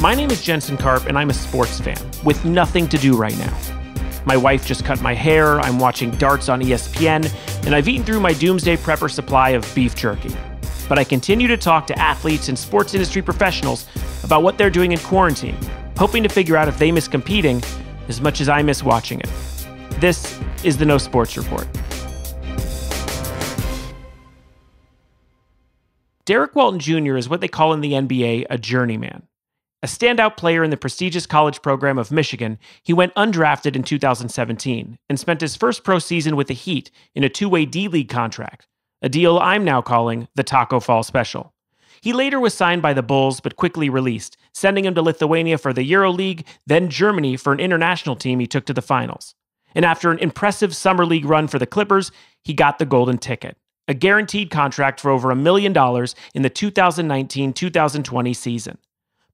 My name is Jensen and I'm a sports fan with nothing to do right now. My wife just cut my hair, I'm watching darts on ESPN, and I've eaten through my doomsday prepper supply of beef jerky. But I continue to talk to athletes and sports industry professionals about what they're doing in quarantine, hoping to figure out if they miss competing as much as I miss watching it. This is the No Sports Report. Derrick Walton Jr. is what they call in the NBA a journeyman. A standout player in the prestigious college program of Michigan, he went undrafted in 2017 and spent his first pro season with the Heat in a two-way D-League contract, a deal I'm now calling the Taco Fall Special. He later was signed by the Bulls but quickly released, sending him to Lithuania for the EuroLeague, then Germany for an international team he took to the finals. And after an impressive summer league run for the Clippers, he got the golden ticket, a guaranteed contract for over $1 million in the 2019-2020 season.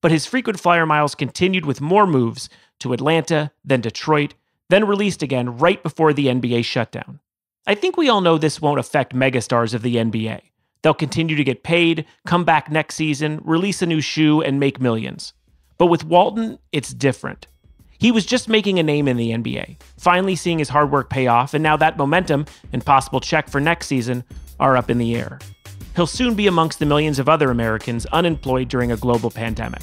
But his frequent flyer miles continued with more moves to Atlanta, then Detroit, then released again right before the NBA shutdown. I think we all know this won't affect megastars of the NBA. They'll continue to get paid, come back next season, release a new shoe, and make millions. But with Walton, it's different. He was just making a name in the NBA, finally seeing his hard work pay off, and now that momentum and possible check for next season are up in the air. He'll soon be amongst the millions of other Americans unemployed during a global pandemic.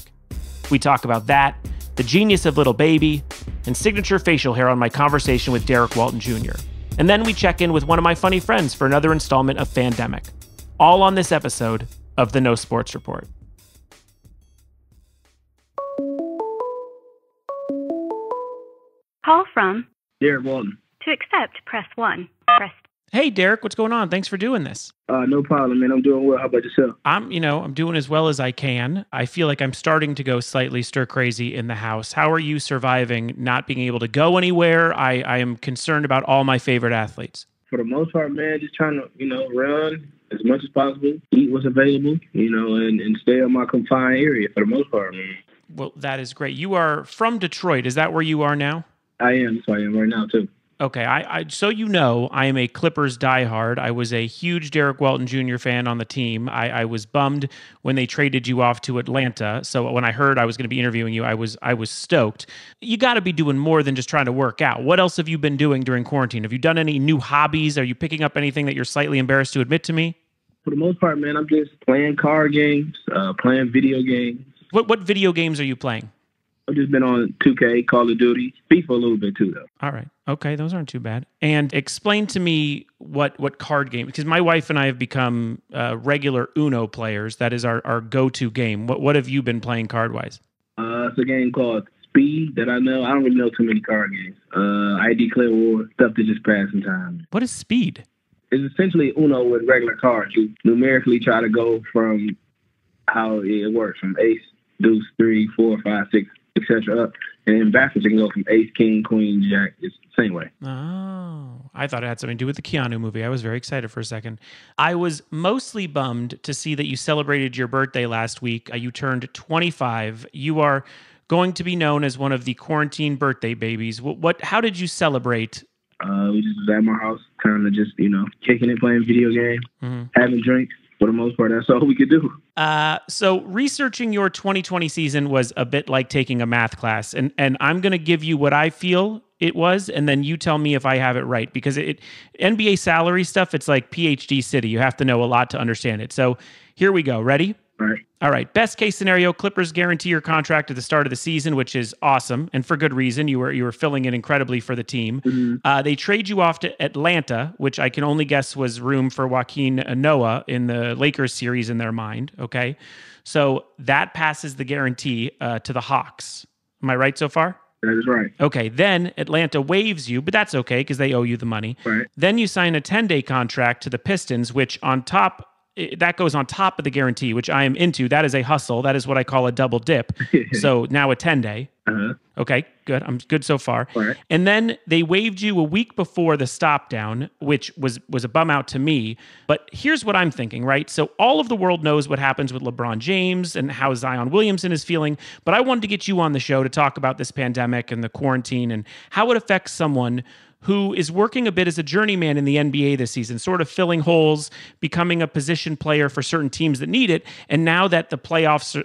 We talk about that, the genius of Little Baby, and signature facial hair on my conversation with Derrick Walton Jr. And then we check in with one of my funny friends for another installment of Fandemic. All on this episode of the No Sports Report. Call from Derrick Walton. To accept, press 1. Hey, Derrick, what's going on? Thanks for doing this. No problem, man. I'm doing well. How about yourself? I'm doing as well as I can. I feel like I'm starting to go slightly stir crazy in the house. How are you surviving not being able to go anywhere? I am concerned about all my favorite athletes. For the most part, man, just trying to, run as much as possible, eat what's available, and stay in my confined area for the most part, man. Well, that is great. You are from Detroit. Is that where you are now? I am. So I am right now, too. Okay, so I am a Clippers diehard. I was a huge Derrick Walton Jr. fan on the team. I was bummed when they traded you off to Atlanta. So when I heard I was going to be interviewing you, I was stoked. You got to be doing more than just trying to work out. What else have you been doing during quarantine? Have you done any new hobbies? Are you picking up anything that you're slightly embarrassed to admit to me? For the most part, man, I'm just playing card games, playing video games. What video games are you playing? I've just been on 2K, Call of Duty, FIFA a little bit too, though. All right. Okay, those aren't too bad. And explain to me what card game, because my wife and I have become regular Uno players. That is our go-to game. What have you been playing card-wise? It's a game called Speed that I know. I don't really know too many card games. ID Clear War, stuff to just pass some time. What is Speed? It's essentially Uno with regular cards. You numerically try to go from how it works, from ace, deuce, 3, 4, 5, 6, etc. up. And in backwards, you can go from ace, king, queen, jack. It's the same way. Oh, I thought it had something to do with the Keanu movie. I was very excited for a second. I was mostly bummed to see that you celebrated your birthday last week. You turned 25. You are going to be known as one of the quarantine birthday babies. How did you celebrate? We just was at my house, kind of just, kicking it, playing video games, having drinks. For the most part, that's all we could do. So researching your 2020 season was a bit like taking a math class. And I'm going to give you what I feel it was, and then you tell me if I have it right. Because NBA salary stuff, it's like PhD city. You have to know a lot to understand it. So here we go. Ready? All right. Best case scenario, Clippers guarantee your contract at the start of the season, which is awesome, and for good reason. You were filling in incredibly for the team. Mm-hmm. They trade you off to Atlanta, which I can only guess was room for Joaquin Noah in the Lakers series in their mind. Okay, so that passes the guarantee to the Hawks. Am I right so far? That is right. Okay, then Atlanta waives you, but that's okay because they owe you the money. Right. Then you sign a 10-day contract to the Pistons, which that goes on top of the guarantee, which I am into. That is a hustle. That is what I call a double dip. So now a 10-day. Okay, good. I'm good so far. Right. And then they waived you a week before the stop down, which was a bum out to me. But here's what I'm thinking, right? So all of the world knows what happens with LeBron James and how Zion Williamson is feeling. But I wanted to get you on the show to talk about this pandemic and the quarantine and how it affects someone who is working a bit as a journeyman in the NBA this season, sort of filling holes, becoming a position player for certain teams that need it. And now that the playoffs,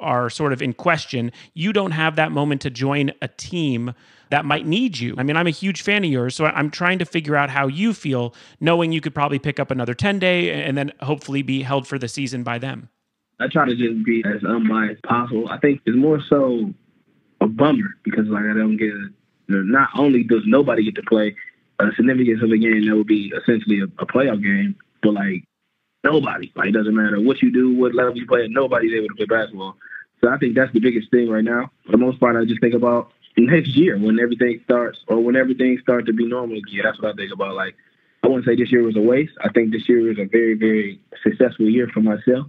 are sort of in question, you don't have that moment to join a team that might need you. I mean, I'm a huge fan of yours, so I'm trying to figure out how you feel, knowing you could probably pick up another 10-day and then hopefully be held for the season by them. I try to just be as unbiased as possible. I think it's more so a bummer because, like, I don't get not only does nobody get to play a significance of a game that would be essentially a playoff game, but, like, nobody. Like, it doesn't matter what you do, what level you play at, nobody's able to play basketball. So I think that's the biggest thing right now. For the most part, I just think about next year when everything starts to be normal again. That's what I think about. Like, I wouldn't say this year was a waste. I think this year was a very, very successful year for myself.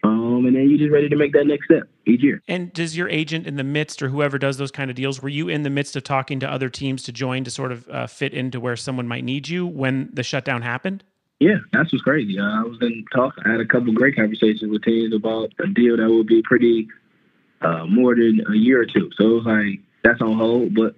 And then you're just ready to make that next step each year. And does your agent in the midst, or whoever does those kind of deals, were you in the midst of talking to other teams to join to sort of fit into where someone might need you when the shutdown happened? Yeah, that's what's crazy. I was in talk. I had a couple of great conversations with teams about a deal that would be pretty more than a year or two. So it was like, that's on hold. But,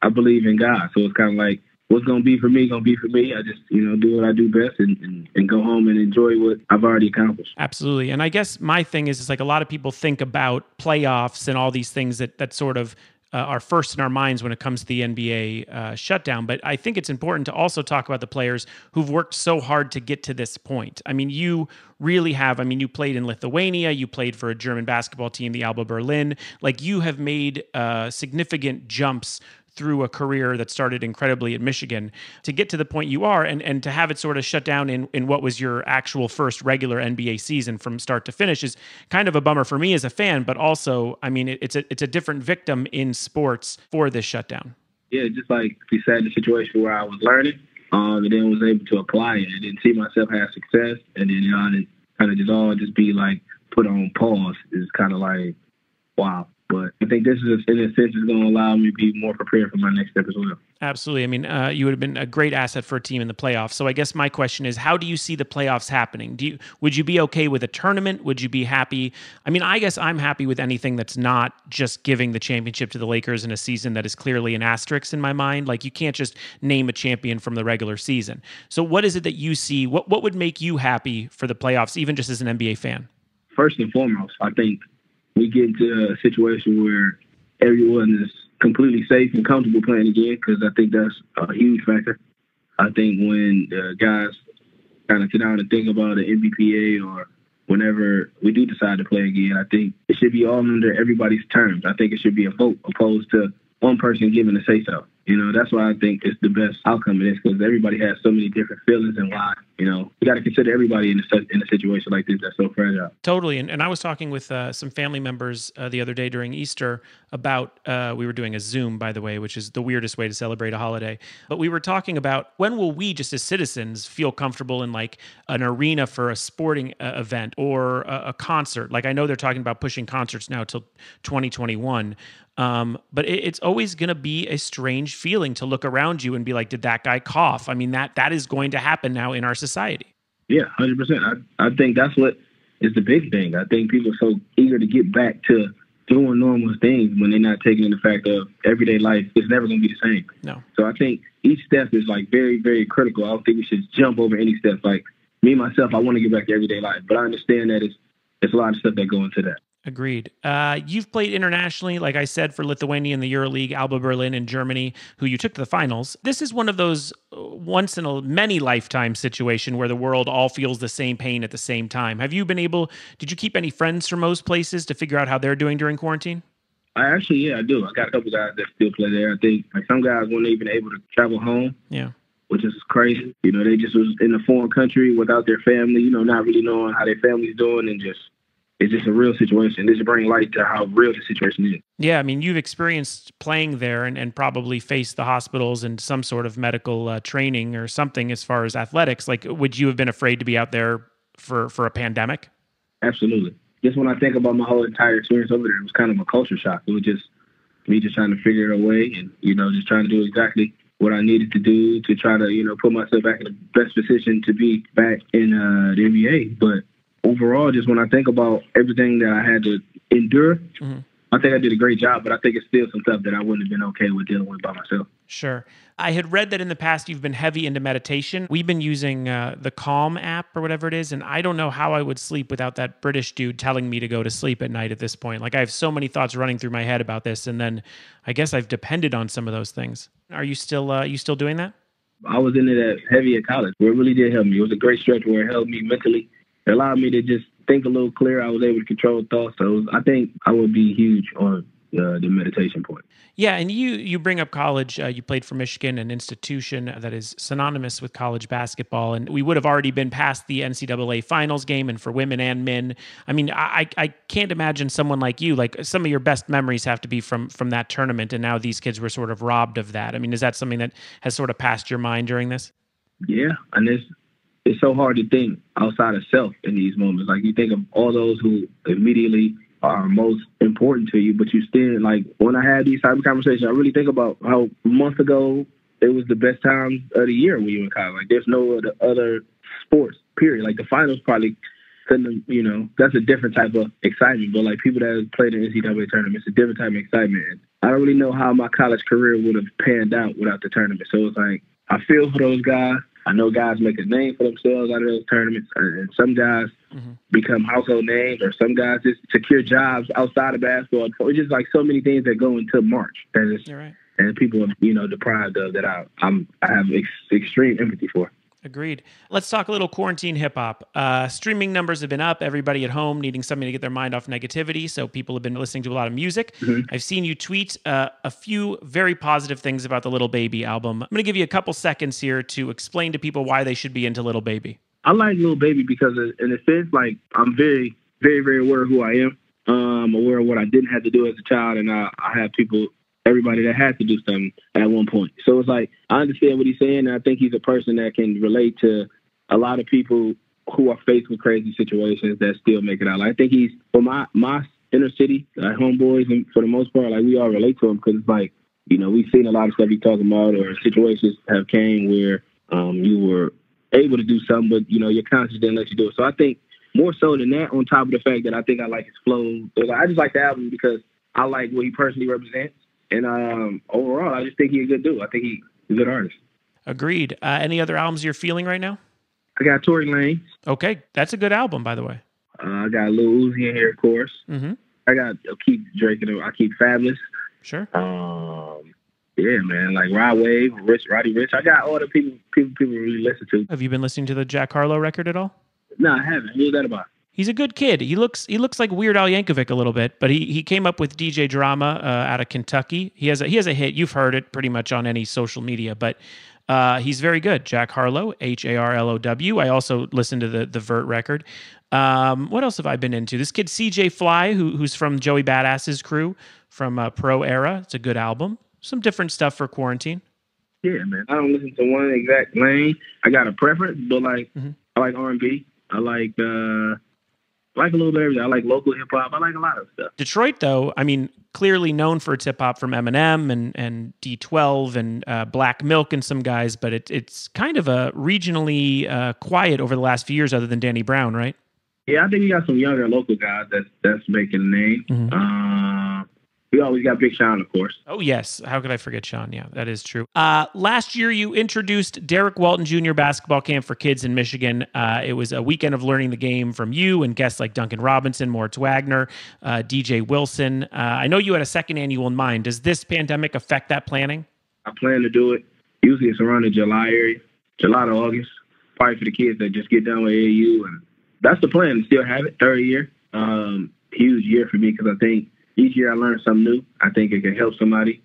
I believe in God. So it's kind of like, what's going to be for me, going to be for me. I just, do what I do best and go home and enjoy what I've already accomplished. Absolutely. And I guess my thing is like a lot of people think about playoffs and all these things that sort of are first in our minds when it comes to the NBA shutdown. But I think it's important to also talk about the players who've worked so hard to get to this point. I mean, you really have. I mean, you played in Lithuania. You played for a German basketball team, the Alba Berlin. Like, you have made significant jumps through a career that started incredibly at Michigan to get to the point you are, and to have it sort of shut down in what was your actual first regular NBA season from start to finish is kind of a bummer for me as a fan, but also, I mean, it's a different victim in sports for this shutdown. Yeah, just like you said, the situation where I was learning, and then was able to apply it, and then see myself have success, and then it kind of just all just be like put on pause is kind of like, wow. But I think this is, in a sense, is going to allow me to be more prepared for my next step as well. Absolutely. I mean, you would have been a great asset for a team in the playoffs. So I guess my question is, how do you see the playoffs happening? Would you be okay with a tournament? Would you be happy? I mean, I guess I'm happy with anything that's not just giving the championship to the Lakers in a season that is clearly an asterisk in my mind. Like, you can't just name a champion from the regular season. So what is it that you see? What would make you happy for the playoffs, even just as an NBA fan? First and foremost, I think we get into a situation where everyone is completely safe and comfortable playing again, because I think that's a huge factor. I think when guys kind of sit down and think about an NBPA or whenever we do decide to play again, I think it should be all under everybody's terms. I think it should be a vote opposed to one person giving a say-so. That's why I think it's the best outcome of this, because everybody has so many different feelings and why. You got to consider everybody in a situation like this that's so fragile. Totally. And I was talking with some family members the other day during Easter about, we were doing a Zoom, by the way, which is the weirdest way to celebrate a holiday. But we were talking about, when will we, just as citizens, feel comfortable in like an arena for a sporting event or a concert? Like, I know they're talking about pushing concerts now till 2021. But it's always going to be a strange feeling to look around you and be like, did that guy cough? I mean, that is going to happen now in our society. Yeah, 100%. I think that's what is the big thing. I think people are so eager to get back to doing normal things when they're not taking in the fact of everyday life is never going to be the same. No. So I think each step is like very, very critical. I don't think we should jump over any steps. Like, me, myself, I want to get back to everyday life, but I understand that it's a lot of stuff that go into that. Agreed. You've played internationally, like I said, for Lithuania in the EuroLeague, Alba Berlin in Germany, who you took to the finals. This is one of those once in a many lifetime situation where the world all feels the same pain at the same time. Did you keep any friends from most places to figure out how they're doing during quarantine? I do. I got a couple guys that still play there. I think like some guys weren't even able to travel home. Yeah. Which is crazy. They just was in a foreign country without their family, not really knowing how their family's doing, and it's just a real situation. This brings light to how real the situation is. Yeah, I mean, you've experienced playing there and probably faced the hospitals and some sort of medical training or something as far as athletics. Like, would you have been afraid to be out there for a pandemic? Absolutely. Just when I think about my whole entire experience over there, it was kind of a culture shock. It was just me just trying to figure a way and, just trying to do exactly what I needed to do to try to, put myself back in the best position to be back in the NBA. But overall, just when I think about everything that I had to endure, I think I did a great job, but I think it's still some stuff that I wouldn't have been okay with dealing with by myself. Sure. I had read that in the past you've been heavy into meditation. We've been using the Calm app or whatever it is, and I don't know how I would sleep without that British dude telling me to go to sleep at night at this point. Like I have so many thoughts running through my head about this, and then I guess I've depended on some of those things. Are you still doing that? I was into that heavy at college, where it really did help me. It was a great stretch where it helped me mentally. It allowed me to just think a little clearer. I was able to control thoughts. So I think I would be huge on the meditation point. Yeah, and you bring up college. You played for Michigan, an institution that is synonymous with college basketball, and we would have already been past the NCAA finals game, and for women and men. I mean, I can't imagine someone like you, like some of your best memories have to be from that tournament, and now these kids were sort of robbed of that. I mean, is that something that has sort of passed your mind during this? Yeah, and it's so hard to think outside of self in these moments. Like you think of all those who immediately are most important to you, but you still, like, when I had these type of conversations, I really think about how a month ago it was the best time of the year when you were in college. Like, there's no other sports, period. Like, the finals probably couldn't, that's a different type of excitement. But, like, people that have played in NCAA tournaments, it's a different type of excitement. And I don't really know how my college career would have panned out without the tournament. So it's like, I feel for those guys. I know guys make a name for themselves out of those tournaments, and some guys become household names, or some guys just secure jobs outside of basketball. It's just like so many things that go into March that is, You're right. And people are, deprived of that I have extreme empathy for. Agreed. Let's talk a little quarantine hip hop. Streaming numbers have been up. Everybody at home needing something to get their mind off negativity. So people have been listening to a lot of music. I've seen you tweet a few very positive things about the Little Baby album. I'm going to give you a couple seconds here to explain to people why they should be into Little Baby. I like Little Baby because in a sense, like, I'm very, very, very aware of who I am. Aware of what I didn't have to do as a child. And I have everybody that had to do something at one point. So it's like, I understand what he's saying, and I think he's a person that can relate to a lot of people who are faced with crazy situations that still make it out. Like, I think he's, for my inner city, homeboys, and for the most part, like, we all relate to him because it's like, we've seen a lot of stuff he's talking about, or situations have came where you were able to do something, but, your conscience didn't let you do it. So I think more so than that, on top of the fact that I think I like his flow, I just like the album because I like what he personally represents. And overall, I just think he's a good dude. I think he's a good artist. Agreed. Any other albums you're feeling right now? I got Tory Lanez. Okay. That's a good album, by the way. I got Lil Uzi in here, of course. I keep Drake and I keep Fabulous. Sure. Yeah, man, like Rod Wave, Roddy Ricch. I got all the people really listen to. Have you been listening to the Jack Harlow record at all? No, I haven't. Who's that about? He's a good kid. He looks like Weird Al Yankovic a little bit, but he came up with DJ Drama out of Kentucky. He has a hit. You've heard it pretty much on any social media, but he's very good. Jack Harlow, Harlow. I also listened to the Vert record. What else have I been into? This kid CJ Fly, who's from Joey Badass's crew from Pro Era. It's a good album. Some different stuff for quarantine. Yeah, man. I don't listen to one exact lane. I got a preference, but I like R&B. I like a little bit of everything. I like local hip hop. I like a lot of stuff. Detroit, though, I mean, clearly known for its hip hop from Eminem and D12 and Black Milk and some guys, but it's kind of a regionally quiet over the last few years, other than Danny Brown, right? Yeah, I think we got some younger local guys that's making a name. We always got Big Sean, of course. Oh, yes. How could I forget Sean? Yeah, that is true. Last year, you introduced Derrick Walton Jr. basketball camp for kids in Michigan. It was a weekend of learning the game from you and guests like Duncan Robinson, Moritz Wagner, DJ Wilson. I know you had a second annual in mind. Does this pandemic affect that planning? I plan to do it. Usually it's around the July area, July to August, probably for the kids that just get done with AAU. And that's the plan, to still have it, third year. Huge year for me because I think each year I learn something new. I think it can help somebody.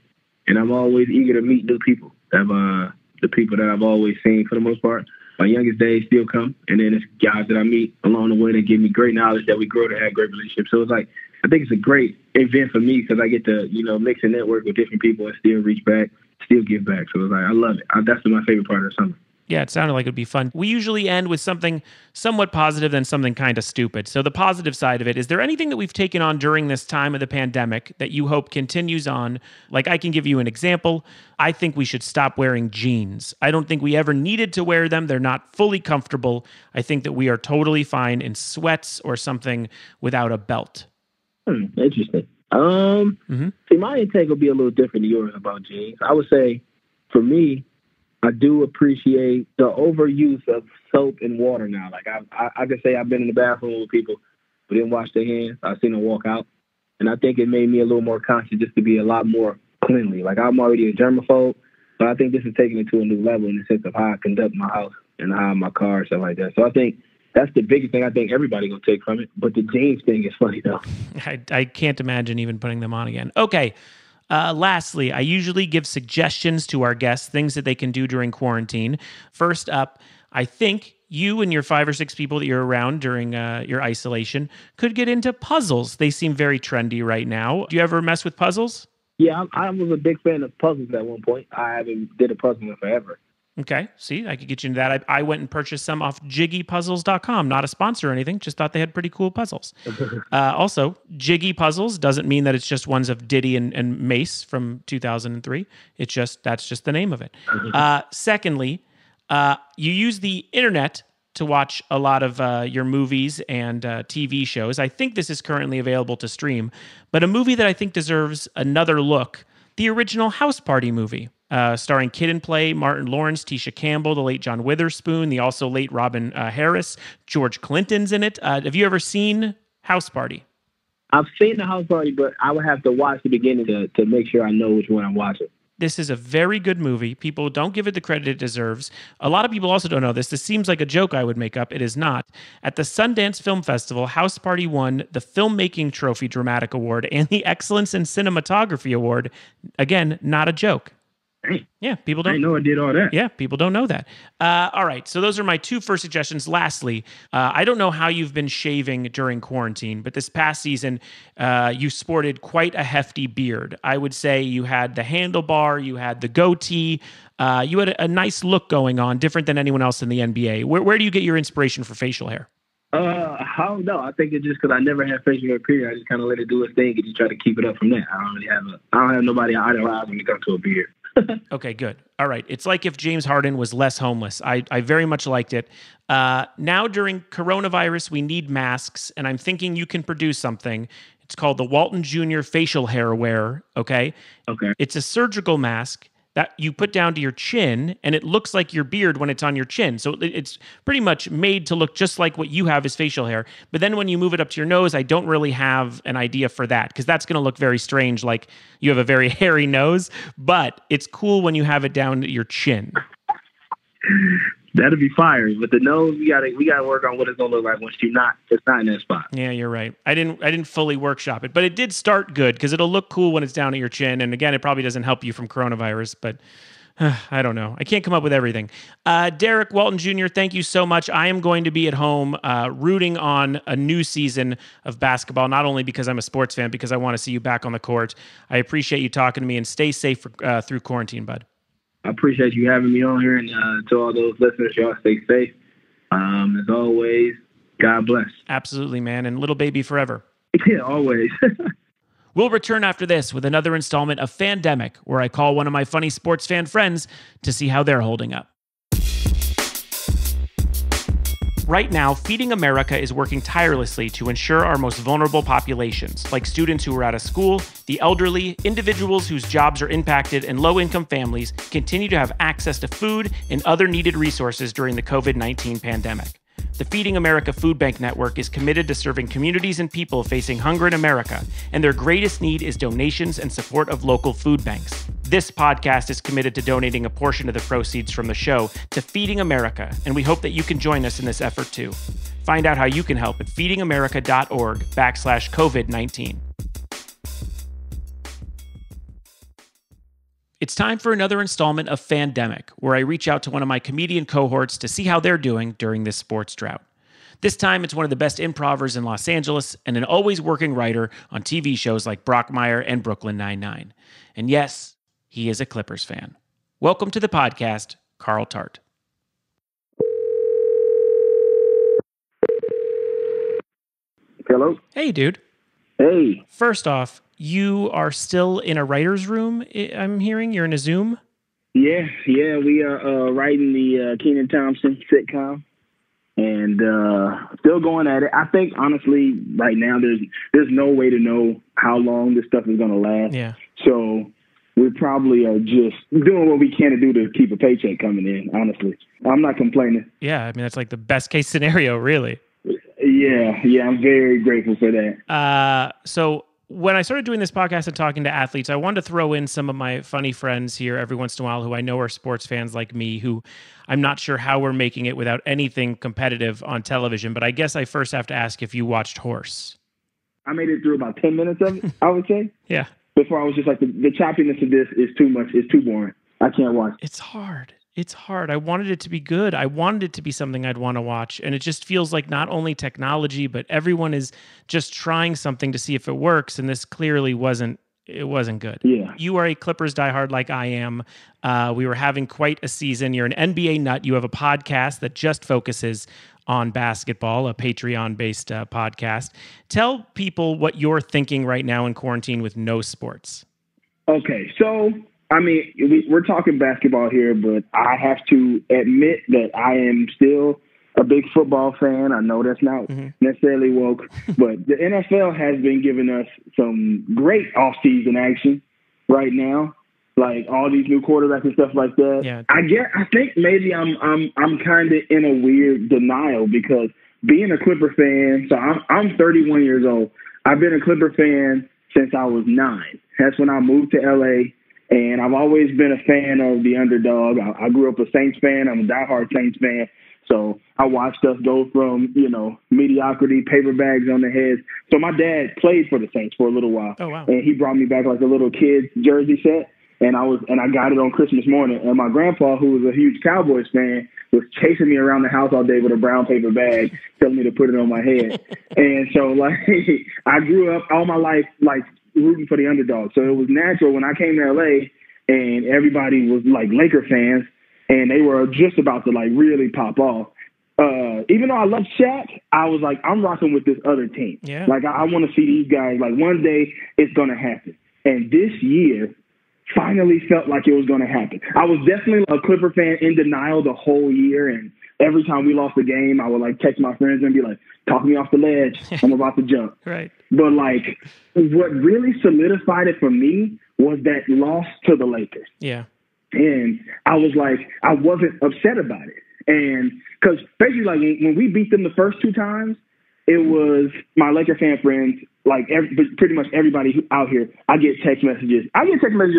And I'm always eager to meet new people. The people that I've always seen, for the most part, my youngest days still come. And then it's guys that I meet along the way that give me great knowledge that we grow to have great relationships. So it's like, I think it's a great event for me because I get to, mix and network with different people and still reach back, still give back. So it's like, I love it. That's my favorite part of the summer. Yeah, it sounded like it would be fun. We usually end with something somewhat positive than something kind of stupid. So the positive side of it, is there anything that we've taken on during this time of the pandemic that you hope continues on? Like, I can give you an example. I think we should stop wearing jeans. I don't think we ever needed to wear them. They're not fully comfortable. I think that we are totally fine in sweats or something without a belt. Interesting. See, my intake will be a little different than yours about jeans. I would say, for me, I do appreciate the overuse of soap and water now. Like I can say I've been in the bathroom with people who didn't wash their hands. I've seen them walk out, and I think it made me a little more conscious just to be a lot more cleanly. Like I'm already a germaphobe, but I think this is taking it to a new level in the sense of how I conduct my house and how my car and stuff like that. So I think that's the biggest thing I think everybody gonna take from it. But the jeans thing is funny though. I can't imagine even putting them on again. Okay. Lastly, I usually give suggestions to our guests, things that they can do during quarantine. First up, I think you and your 5 or 6 people that you're around during your isolation could get into puzzles. They seem very trendy right now. Do you ever mess with puzzles? Yeah, I was a big fan of puzzles at one point. I haven't did a puzzle in forever. Okay, see, I could get you into that. I went and purchased some off jiggypuzzles.com. Not a sponsor or anything, just thought they had pretty cool puzzles. Also, Jiggy Puzzles doesn't mean that it's just ones of Diddy and Mace from 2003. That's just the name of it. Secondly, you use the internet to watch a lot of your movies and TV shows. I think this is currently available to stream, but a movie that I think deserves another look, the original House Party movie. Starring Kid and Play, Martin Lawrence, Tisha Campbell, the late John Witherspoon, the also late Robin Harris, George Clinton's in it. Have you ever seen House Party? I've seen the House Party, but I would have to watch the beginning to make sure I know which one I'm watching. This is a very good movie. People don't give it the credit it deserves. A lot of people also don't know this. This seems like a joke I would make up. It is not. At the Sundance Film Festival, House Party won the Filmmaking Trophy Dramatic Award and the Excellence in Cinematography Award. Again, not a joke. Hey, yeah, people don't. I know I did all that. Yeah, people don't know that. All right, so those are my 2 first suggestions. Lastly, I don't know how you've been shaving during quarantine, but this past season, you sported quite a hefty beard. I would say you had the handlebar, you had the goatee, you had a nice look going on, different than anyone else in the NBA. Where do you get your inspiration for facial hair? I don't know. I think it's just because I never had facial hair period. I just kind of let it do its thing and just try to keep it up from there. I don't have nobody I idolize when it comes to a beard. Okay, good. All right. It's like if James Harden was less homeless. I very much liked it. Now during coronavirus, we need masks, and I'm thinking you can produce something. It's called the Walton Jr. facial hair wear, okay? Okay. It's a surgical mask that you put down to your chin, and it looks like your beard when it's on your chin. So it's pretty much made to look just like what you have as facial hair. But then when you move it up to your nose, I don't really have an idea for that, because that's going to look very strange, like you have a very hairy nose. But it's cool when you have it down to your chin. That'll be fire. But the nose, we gotta work on what it's gonna look like once it's not in that spot. Yeah, you're right. I didn't fully workshop it, but it did start good because it'll look cool when it's down at your chin. And again, it probably doesn't help you from coronavirus, but I don't know. I can't come up with everything. Derrick Walton Jr., thank you so much. I am going to be at home rooting on a new season of basketball, not only because I'm a sports fan, because I want to see you back on the court. I appreciate you talking to me, and stay safe through quarantine, bud. I appreciate you having me on here, and to all those listeners, y'all stay safe. As always, God bless. Absolutely, man, and little baby forever. Yeah, always. We'll return after this with another installment of Fandemic, where I call one of my funny sports fan friends to see how they're holding up. Right now, Feeding America is working tirelessly to ensure our most vulnerable populations, like students who are out of school, the elderly, individuals whose jobs are impacted, and low-income families, continue to have access to food and other needed resources during the COVID-19 pandemic. The Feeding America Food Bank Network is committed to serving communities and people facing hunger in America, and their greatest need is donations and support of local food banks. This podcast is committed to donating a portion of the proceeds from the show to Feeding America, and we hope that you can join us in this effort too. Find out how you can help at feedingamerica.org/COVID-19. It's time for another installment of Fandemic, where I reach out to one of my comedian cohorts to see how they're doing during this sports drought. This time, it's one of the best improvers in Los Angeles and an always working writer on TV shows like Brockmire and Brooklyn Nine-Nine. And yes, he is a Clippers fan. Welcome to the podcast, Carl Tart. Hello? Hey, dude. Hey. First off, you are still in a writer's room, I'm hearing? You're in a Zoom? Yeah, we are writing the Kenan Thompson sitcom, and still going at it. I think, honestly, right now, there's no way to know how long this stuff is going to last. Yeah. So we probably are just doing what we can to do to keep a paycheck coming in, honestly. I'm not complaining. Yeah, I mean, that's like the best case scenario, really. Yeah, I'm very grateful for that. So when I started doing this podcast and talking to athletes, I wanted to throw in some of my funny friends here every once in a while who I know are sports fans like me, who I'm not sure how we're making it without anything competitive on television. But I guess I first have to ask if you watched Horse. I made it through about 10 minutes of it, I would say. Yeah. Before I was just like, the choppiness of this is too much. It's too boring. I can't watch. It's hard. It's hard. I wanted it to be good. I wanted it to be something I'd want to watch. And it just feels like not only technology, but everyone is just trying something to see if it works. And this clearly wasn't good. Yeah. You are a Clippers diehard like I am. We were having quite a season. You're an NBA nut. You have a podcast that just focuses on basketball, a Patreon-based podcast. Tell people what you're thinking right now in quarantine with no sports. Okay, so I mean, we're talking basketball here, but I have to admit that I am still a big football fan. I know that's not necessarily woke, but the NFL has been giving us some great off-season action right now, like all these new quarterbacks and stuff like that. Yeah. I think maybe I'm kind of in a weird denial because being a Clipper fan, so I'm 31 years old. I've been a Clipper fan since I was 9. That's when I moved to LA. And I've always been a fan of the underdog. I grew up a Saints fan. I'm a diehard Saints fan. So I watched us go from, mediocrity, paper bags on the heads. So my dad played for the Saints for a little while. Oh, wow. And he brought me back like a little kid's jersey set. And I got it on Christmas morning. And my grandpa, who was a huge Cowboys fan, was chasing me around the house all day with a brown paper bag, telling me to put it on my head. And so, I grew up all my life, rooting for the underdog. So it was natural when I came to LA and everybody was Laker fans and they were just about to really pop off. Even though I love Shaq, I was I'm rocking with this other team. Yeah. I want to see these guys. One day it's going to happen. And this year finally felt like it was going to happen. I was definitely a Clipper fan in denial the whole year. And every time we lost a game, I would text my friends and be like, talk me off the ledge. I'm about to jump. Right. But what really solidified it for me was that loss to the Lakers. Yeah. And I was I wasn't upset about it. And because basically when we beat them the first 2 times, it was my Laker fan friends, pretty much everybody out here. I get text messages.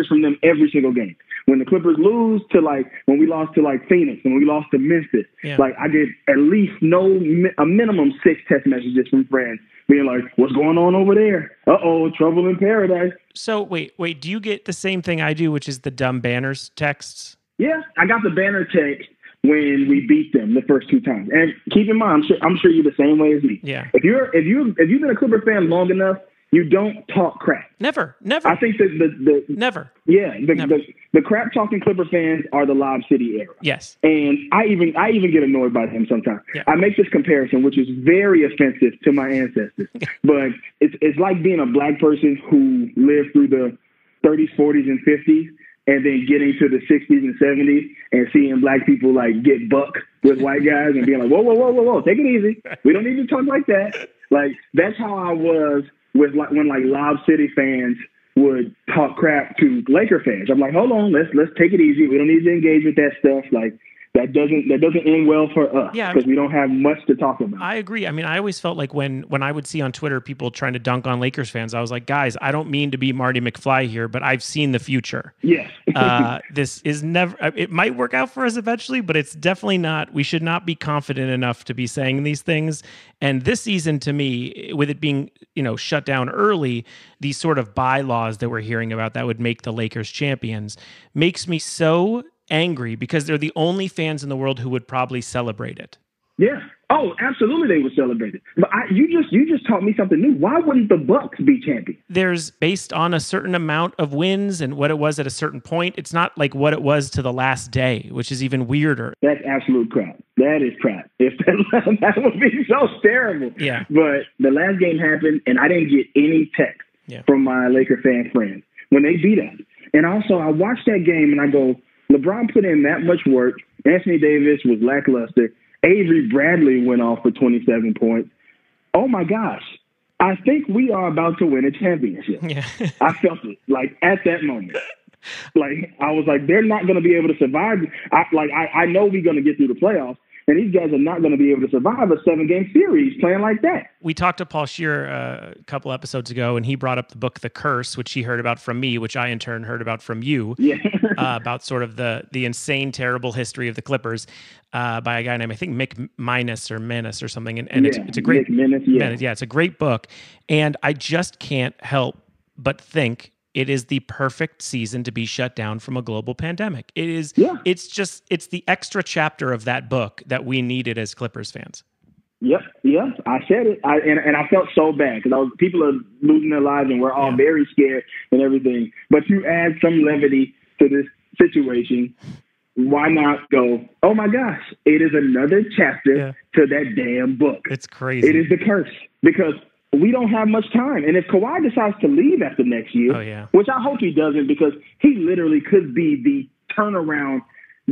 From them every single game. When the Clippers lose to when we lost to Phoenix and we lost to Memphis, yeah. I get at least a minimum 6 text messages from friends being what's going on over there? Uh-oh, trouble in paradise. So wait, do you get the same thing I do, which is the dumb banners texts? Yeah, I got the banner text when we beat them the first 2 times. And keep in mind, I'm sure you're the same way as me. Yeah. If you've been a Clipper fan long enough, you don't talk crap. Never. I think that the never. Yeah, the crap talking Clipper fans are the Lob City era. Yes. And I even get annoyed by them sometimes. Yeah. I make this comparison, which is very offensive to my ancestors. But it's like being a black person who lived through the 30s, 40s, and 50s, and then getting to the 60s and 70s and seeing black people get buck with white guys and being whoa, take it easy. We don't need to talk like that. That's how I was with when Lob City fans would talk crap to Laker fans. I'm hold on, let's take it easy. We don't need to engage with that stuff. That doesn't end well for us because we don't have much to talk about. I agree. I mean, I always felt when I would see on Twitter people trying to dunk on Lakers fans, I was like, guys, I don't mean to be Marty McFly here, but I've seen the future. Yes. This is never, it might work out for us eventually, but it's definitely not, we should not be confident enough to be saying these things. And this season, to me, with it being, shut down early, these sort of bylaws that we're hearing about that would make the Lakers champions makes me so angry because they're the only fans in the world who would probably celebrate it. Yeah. Oh, absolutely, they would celebrate it. But you just taught me something new. Why wouldn't the Bucks be champions? There's based on a certain amount of wins and what it was at a certain point. It's not like what it was to the last day, which is even weirder. That's absolute crap. That is crap. If that would be so terrible. Yeah. But the last game happened, and I didn't get any text from my Laker fan friends when they beat us. And also, I watched that game, and I go, LeBron put in that much work. Anthony Davis was lackluster. Avery Bradley went off for 27 points. Oh, my gosh. I think we are about to win a championship. Yeah. I felt it like at that moment. Like I was like, they're not going to be able to survive. I know we're going to get through the playoffs, and these guys are not going to be able to survive a 7-game series playing like that. We talked to Paul Scheer a couple episodes ago, and he brought up the book The Curse, which he heard about from me, which I in turn heard about from you. Yeah. About sort of the insane, terrible history of the Clippers by a guy named, I think, Mick Minus or Menace or something. And it's a great it's a great book. And I just can't help but think it is the perfect season to be shut down from a global pandemic. It is. Yeah. It's the extra chapter of that book that we needed as Clippers fans. Yep. I said it. And I felt so bad because people are losing their lives and we're all very scared and everything. But you add some levity to this situation. Why not go, oh my gosh, it is another chapter to that damn book. It's crazy. It is the curse because we don't have much time. And if Kawhi decides to leave after next year, which I hope he doesn't because he literally could be the turnaround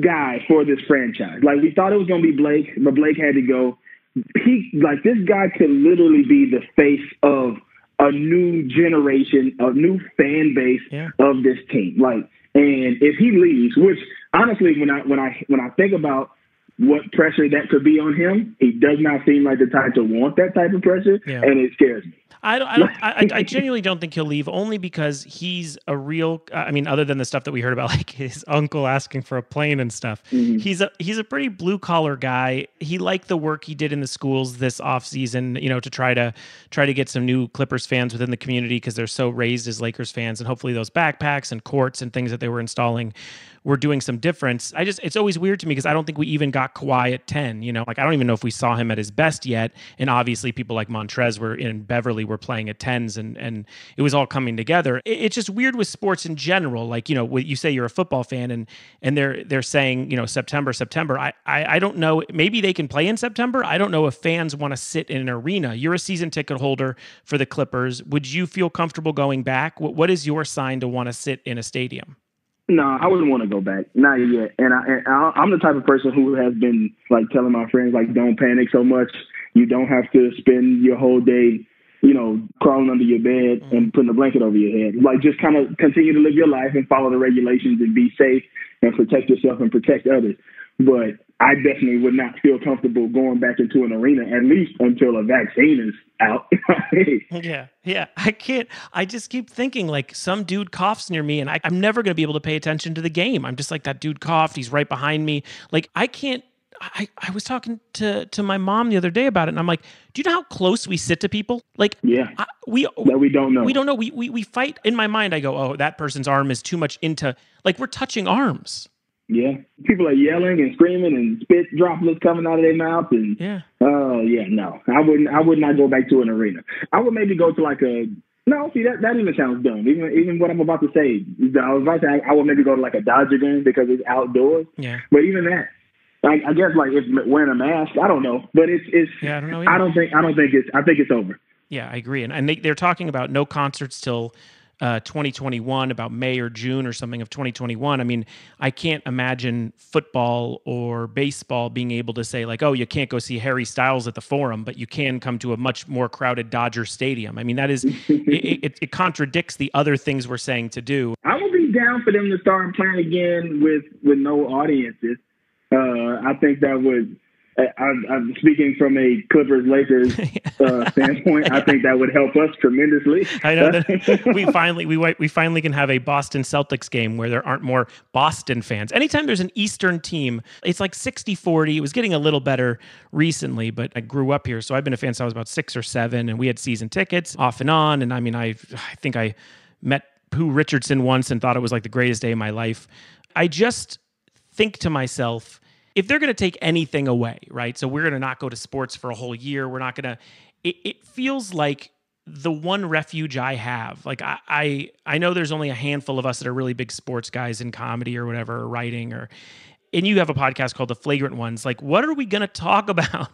guy for this franchise. Like we thought it was going to be Blake, but Blake had to go. This guy could literally be the face of a new generation, a new fan base of this team. And if he leaves, which honestly, when I think about what pressure that could be on him, he does not seem like the type to want that type of pressure, and it scares me. I genuinely don't think he'll leave, only because he's a real. I mean, other than the stuff that we heard about, like his uncle asking for a plane and stuff, he's a pretty blue collar guy. He liked the work he did in the schools this offseason, to try to get some new Clippers fans within the community because they're so raised as Lakers fans, and hopefully those backpacks and courts and things that they were installing were doing some difference. It's always weird to me because I don't think we even got Kawhi at 10. I don't even know if we saw him at his best yet. And obviously people like Montrez were in Beverly were playing at 10s and it was all coming together. It's just weird with sports in general. Like, you say you're a football fan and they're saying, September. I don't know. Maybe they can play in September. I don't know if fans want to sit in an arena. You're a season ticket holder for the Clippers. Would you feel comfortable going back? What is your sign to want to sit in a stadium? No, I wouldn't want to go back. Not yet. And I'm the type of person who has been telling my friends, don't panic so much. You don't have to spend your whole day, crawling under your bed and putting a blanket over your head. Just kind of continue to live your life and follow the regulations and be safe and protect yourself and protect others. But I definitely would not feel comfortable going back into an arena, at least until a vaccine is out. Yeah. I can't. I just keep thinking some dude coughs near me and I'm never going to be able to pay attention to the game. I'm just like, that dude coughed. He's right behind me. I can't. I was talking to my mom the other day about it, and I'm like, do you know how close we sit to people? We don't know. We don't know. We fight. In my mind, I go, oh, that person's arm is too much into, we're touching arms. Yeah. People are yelling and screaming and spit droplets coming out of their mouth. And no. I would not go back to an arena. I would maybe go to that even sounds dumb. Even what I'm about to say, I was about to say I would maybe go to a Dodger game because it's outdoors. Yeah. But even that, I guess if wearing a mask, I don't know. But I don't know either. I think it's over. Yeah, I agree. And they're talking about no concerts till 2021, about May or June or something of 2021. I mean, I can't imagine football or baseball being able to say oh, you can't go see Harry Styles at the Forum, but you can come to a much more crowded Dodger Stadium. I mean, that is, it contradicts the other things we're saying to do. I would be down for them to start playing again with no audiences. I think that would, I'm speaking from a Clippers-Lakers standpoint. I think that would help us tremendously. I know that we finally can have a Boston Celtics game where there aren't more Boston fans. Anytime there's an Eastern team, it's 60-40. It was getting a little better recently, but I grew up here, so I've been a fan since I was about 6 or 7, and we had season tickets off and on. And I mean, I think I met Pooh Richardson once and thought it was the greatest day of my life. I just think to myself, if they're going to take anything away, right? So we're going to not go to sports for a whole year. We're not going to, it feels like the one refuge I have. I know there's only a handful of us that are really big sports guys in comedy or whatever, or writing, and you have a podcast called The Flagrant Ones. What are we going to talk about?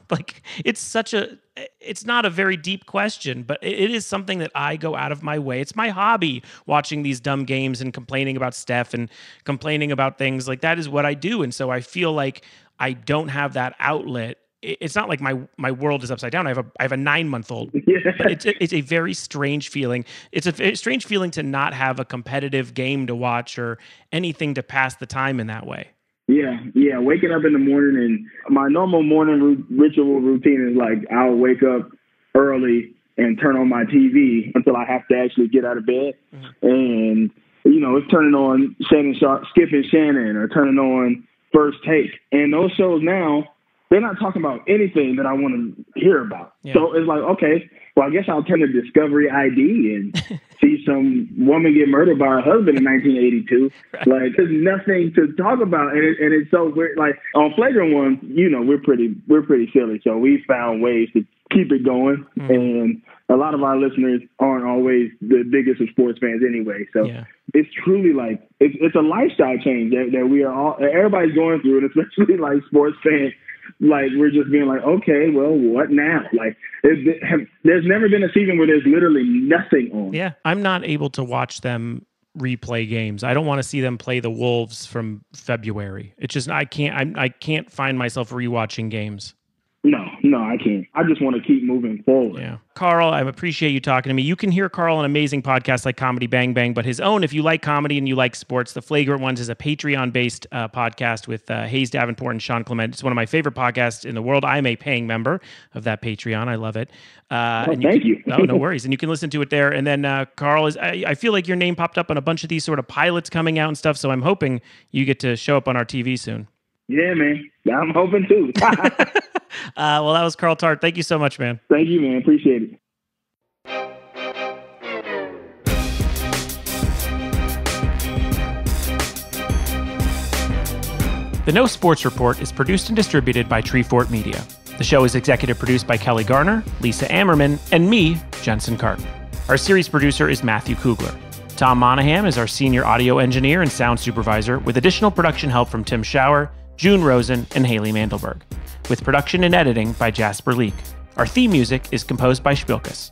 It's not a very deep question, but it is something that I go out of my way. It's my hobby, watching these dumb games and complaining about Steph and complaining about things. That is what I do. And so I feel like I don't have that outlet it's not like my world is upside down. I have a 9-month-old. Yeah. It's a very strange feeling. It's a strange feeling to not have a competitive game to watch or anything to pass the time in that way. Yeah. Waking up in the morning, and my normal morning ritual routine is like I'll wake up early and turn on my TV until I have to actually get out of bed. And, it's turning on Shannon Sharp, Skip and Shannon, or turning on First Take. And those shows now, they're not talking about anything that I want to hear about. Yeah. So it's like, okay, well, I guess I'll turn to Discovery ID and see some woman get murdered by her husband in 1982. Right. Like, there's nothing to talk about. And it's so weird. Like, on Flagrant Ones, we're pretty silly. So we found ways to keep it going. And a lot of our listeners aren't always the biggest of sports fans anyway. So it's truly like, it's a lifestyle change that we are all, everybody's going through, and especially like sports fans. Like, we're just being like, okay, well, what now? Like, there's never been a season where there's literally nothing on. Yeah, I'm not able to watch them replay games. I don't want to see them play the Wolves from February. It's just, I can't find myself rewatching games. No, I can't. I just want to keep moving forward. Yeah. Carl, I appreciate you talking to me. You can hear Carl on amazing podcasts like Comedy Bang Bang, but his own, if you like comedy and you like sports, The Flagrant Ones is a Patreon-based podcast with Hayes Davenport and Sean Clement. It's one of my favorite podcasts in the world. I'm a paying member of that Patreon. I love it. Thank you. Oh, no worries. And you can listen to it there. And then Carl, I feel like your name popped up on a bunch of these sort of pilots coming out and stuff, so I'm hoping you get to show up on our TV soon. Yeah, man. I'm hoping too. Well, that was Carl Tart. Thank you so much, man. Thank you, man. Appreciate it. The No Sports Report is produced and distributed by Treefort Media. The show is executive produced by Kelly Garner, Lisa Ammerman, and me, Jensen Cartman. Our series producer is Matthew Kugler. Tom Monaghan is our senior audio engineer and sound supervisor, with additional production help from Tim Schauer, June Rosin, and Hailey Mandelberg, with production and editing by Jasper Leak. Our theme music is composed by Spilkus.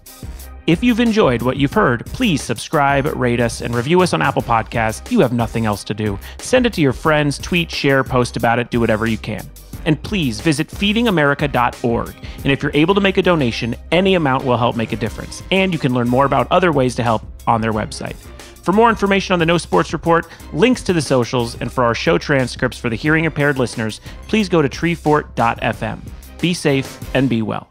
If you've enjoyed what you've heard, please subscribe, rate us, and review us on Apple Podcasts. You have nothing else to do. Send it to your friends, tweet, share, post about it, do whatever you can. And please visit feedingamerica.org. And if you're able to make a donation, any amount will help make a difference. And you can learn more about other ways to help on their website. For more information on the No Sports Report, links to the socials, and for our show transcripts for the hearing impaired listeners, please go to treefort.fm. Be safe and be well.